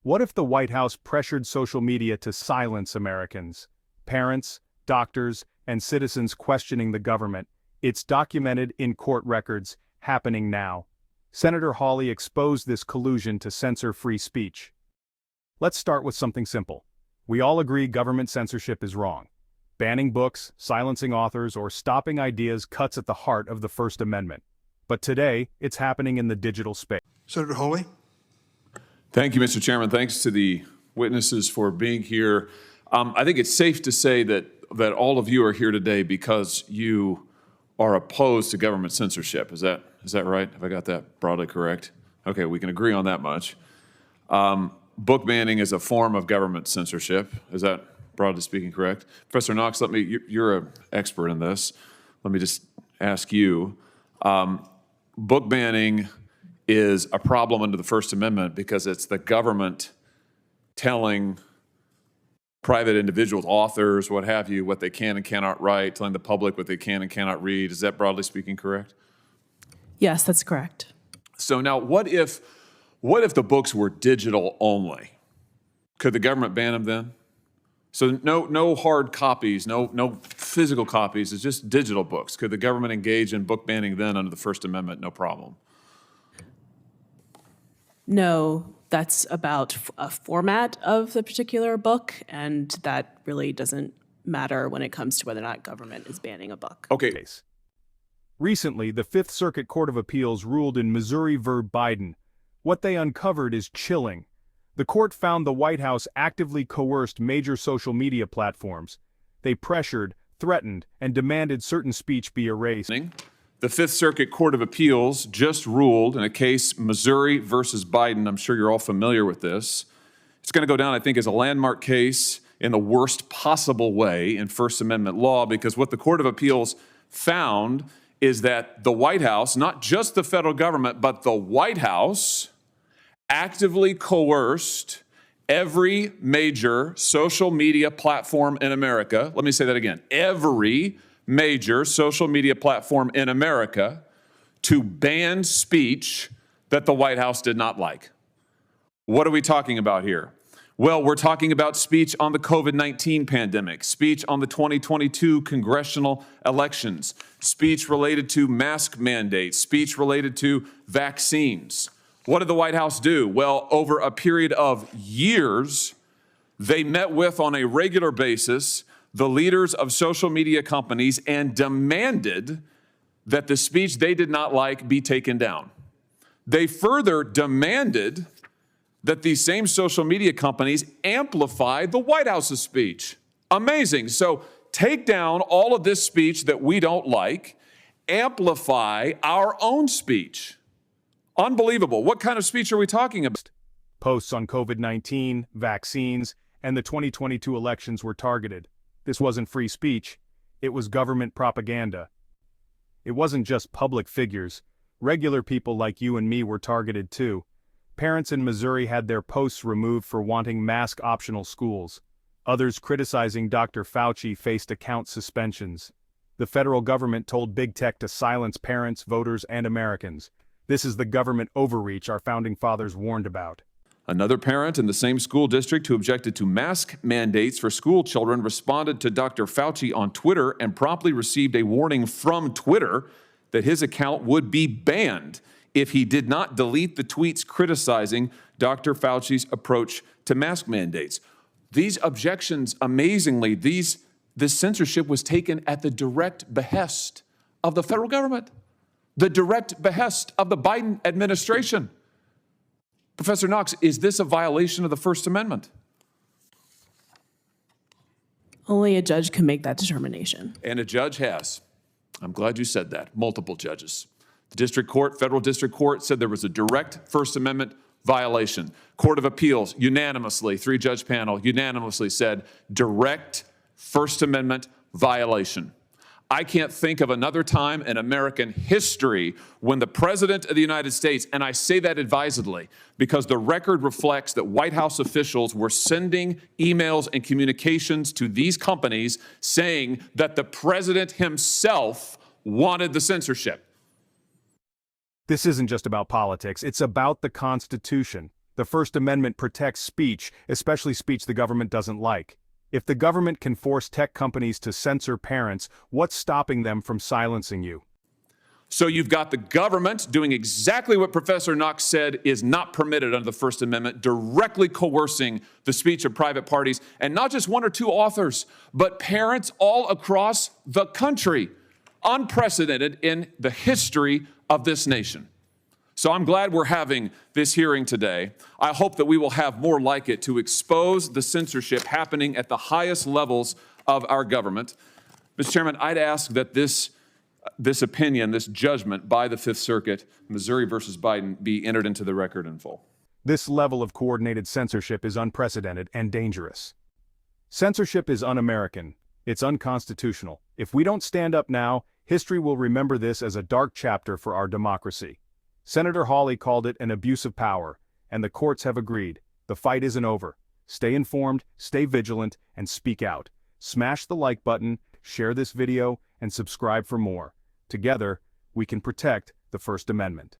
What if the White House pressured social media to silence Americans? Parents, doctors, and citizens questioning the government. It's documented in court records, happening now. Senator Hawley exposed this collusion to censor free speech. Let's start with something simple. We all agree government censorship is wrong. Banning books, silencing authors, or stopping ideas cuts at the heart of the First Amendment. But today, it's happening in the digital space. Senator Hawley. Thank you, Mr. Chairman. Thanks to the witnesses for being here. I think it's safe to say that all of you are here today because you are opposed to government censorship. Is that right? Have I got that broadly correct? Okay, we can agree on that much. Book banning is a form of government censorship. Is that, broadly speaking, correct? Professor Knox, you're an expert in this. Let me just ask you. Book banning is a problem under the First Amendment because it's the government telling private individuals, authors, what have you, what they can and cannot write, telling the public what they can and cannot read. Is that, broadly speaking, correct? Yes, that's correct. So now, what if the books were digital only? Could the government ban them then? So no hard copies, no physical copies, it's just digital books. Could the government engage in book banning then under the First Amendment? No problem. No, that's about a format of the particular book, and that really doesn't matter when it comes to whether or not government is banning a book. Okay. Recently, the Fifth Circuit Court of Appeals ruled in Missouri v. Biden. What they uncovered is chilling. The court found the White House actively coerced major social media platforms. They pressured, threatened, and demanded certain speech be erased. The Fifth Circuit Court of Appeals just ruled in a case, Missouri versus Biden. I'm sure you're all familiar with this. It's going to go down, I think, as a landmark case in the worst possible way in First Amendment law, because what the Court of Appeals found is that the White House, not just the federal government, but the White House, actively coerced every major social media platform in America. Let me say that again. Every major social media platform in America to ban speech that the White House did not like. What are we talking about here? Well, we're talking about speech on the COVID-19 pandemic, speech on the 2022 congressional elections, speech related to mask mandates, speech related to vaccines. What did the White House do? Well, over a period of years, they met with, on a regular basis, the leaders of social media companies and demanded that the speech they did not like be taken down. They further demanded that these same social media companies amplify the White House's speech. Amazing. So take down all of this speech that we don't like, amplify our own speech. Unbelievable. What kind of speech are we talking about? Posts on COVID-19, vaccines, and the 2022 elections were targeted. This wasn't free speech, it was government propaganda. It wasn't just public figures. Regular people like you and me were targeted too. Parents in Missouri had their posts removed for wanting mask-optional schools. Others criticizing Dr. Fauci faced account suspensions. The federal government told big tech to silence parents, voters, and Americans. This is the government overreach our founding fathers warned about. Another parent in the same school district who objected to mask mandates for school children responded to Dr. Fauci on Twitter and promptly received a warning from Twitter that his account would be banned if he did not delete the tweets criticizing Dr. Fauci's approach to mask mandates. These objections, amazingly, this censorship was taken at the direct behest of the federal government, the direct behest of the Biden administration. Professor Knox, is this a violation of the First Amendment? Only a judge can make that determination. And a judge has. I'm glad you said that. Multiple judges. The district court, federal district court, said there was a direct First Amendment violation. Court of Appeals unanimously, three-judge panel, unanimously said direct First Amendment violation. I can't think of another time in American history when the President of the United States, and I say that advisedly because the record reflects that White House officials were sending emails and communications to these companies saying that the President himself wanted the censorship. This isn't just about politics, it's about the Constitution. The First Amendment protects speech, especially speech the government doesn't like. If the government can force tech companies to censor parents, what's stopping them from silencing you? So you've got the government doing exactly what Professor Knox said is not permitted under the First Amendment, directly coercing the speech of private parties, and not just one or two authors, but parents all across the country. Unprecedented in the history of this nation. So I'm glad we're having this hearing today. I hope that we will have more like it to expose the censorship happening at the highest levels of our government. Mr. Chairman, I'd ask that this opinion, this judgment by the Fifth Circuit, Missouri versus Biden, be entered into the record in full. This level of coordinated censorship is unprecedented and dangerous. Censorship is un-American. It's unconstitutional. If we don't stand up now, history will remember this as a dark chapter for our democracy. Senator Hawley called it an abuse of power, and the courts have agreed. The fight isn't over. Stay informed, stay vigilant, and speak out. Smash the like button, share this video, and subscribe for more. Together, we can protect the First Amendment.